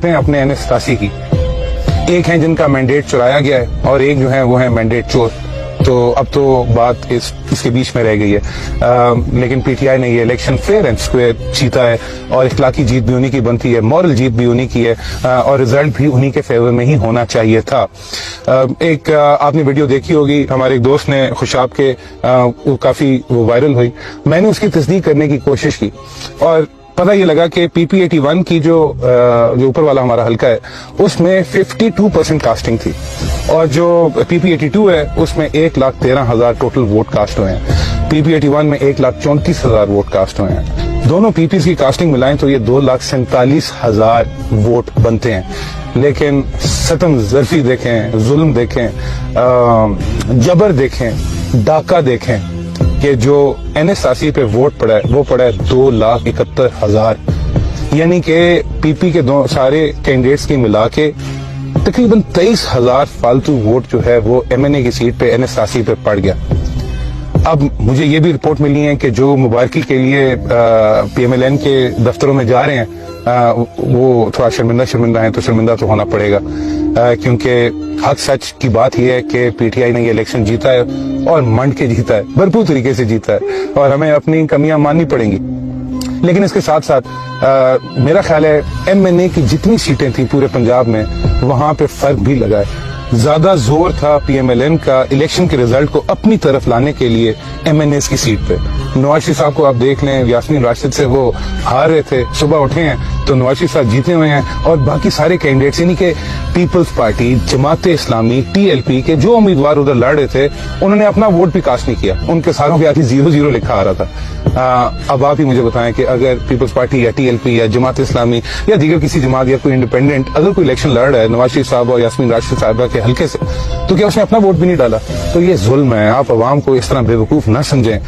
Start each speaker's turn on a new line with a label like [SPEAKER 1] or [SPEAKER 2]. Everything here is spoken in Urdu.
[SPEAKER 1] کرتے ہیں اپنے NS87 کی. ایک ہیں جن کا مینڈیٹ چرایا گیا ہے اور ایک جو ہے وہ ہے مینڈیٹ چور. تو اب تو بات اس کے بیچ میں رہ گئی ہے. لیکن پی ٹی آئی نے یہ الیکشن فیئر اینڈ اسکوئر جیتا ہے اور اخلاقی جیت بھی انہی کی بنتی ہے, مورل جیت بھی انہی کی ہے, اور رزلٹ بھی انہی کے فیور میں ہی ہونا چاہیے تھا. ایک آپ نے ویڈیو دیکھی ہوگی, ہمارے ایک دوست نے خوشاب کے کافی وائرل ہوئی. میں نے اس کی تصدیق کرنے کی کوشش کی اور پتہ یہ لگا کہ PP81 کی جو اوپر والا ہمارا حلقہ ہے اس میں 52% کاسٹنگ تھی, اور جو PP82 ہے اس میں 1,13,000 ٹوٹل ووٹ کاسٹ ہوئے ہیں. PP81 میں 1,34,000 ووٹ کاسٹ ہوئے ہیں. دونوں PPs کی کاسٹنگ ملائیں تو یہ 2,47,000 ووٹ بنتے ہیں. لیکن ستم ظرفی دیکھیں, ظلم دیکھیں, جبر دیکھیں, ڈاکہ دیکھیں کہ جو NS87 پہ ووٹ پڑا ہے وہ پڑا ہے 2,71,000. یعنی کہ PP کے سارے کینڈیڈیٹس کی ملا کے تقریباً 23,000 فالتو ووٹ جو ہے وہ MNA کی سیٹ پہ NS87 پہ پڑ گیا. اب مجھے یہ بھی رپورٹ ملی ہے کہ جو مبارکی کے لیے PMLN کے دفتروں میں جا رہے ہیں وہ تھوڑا شرمندہ ہیں, تو شرمندہ تو ہونا پڑے گا, کیونکہ حق سچ کی بات یہ ہے کہ PTI نے یہ الیکشن جیتا ہے اور منڈ کے جیتا ہے, بھرپور طریقے سے جیتا ہے, اور ہمیں اپنی کمیاں ماننی پڑیں گی. لیکن اس کے ساتھ ساتھ میرا خیال ہے MNA کی جتنی سیٹیں تھیں پورے پنجاب میں وہاں پہ فرق بھی لگا ہے. زیادہ زور تھا PMLN کا الیکشن کے رزلٹ کو اپنی طرف لانے کے لیے MNAs کی سیٹ پہ. نواز شریف صاحب کو آپ دیکھ لیں, یاسمین راشد سے وہ ہار رہے تھے, صبح اٹھے ہیں تو نواز شریف صاحب جیتے ہوئے ہیں, اور باقی سارے کینڈیڈیٹس یعنی کہ Peoples party, Jamaat Islami, TLP کے جو امیدوار ادھر لڑ رہے تھے انہوں نے اپنا ووٹ بھی کاسٹ نہیں کیا, ان کے ساروں کے آگے 0-0 لکھا آ رہا تھا. اب آپ ہی مجھے بتائیں کہ اگر پیپلز پارٹی یا TLP یا جماعت اسلامی یا دیگر کسی جماعت یا کوئی انڈیپینڈنٹ اگر کوئی الیکشن لڑ رہا ہے نواز شریف صاحب اور یاسمین راشد صاحبہ کے حلقے سے, تو کیا اس نے اپنا ووٹ بھی نہیں ڈالا؟ تو یہ ظلم ہے. آپ عوام کو اس طرح بے وقوف نہ سمجھیں.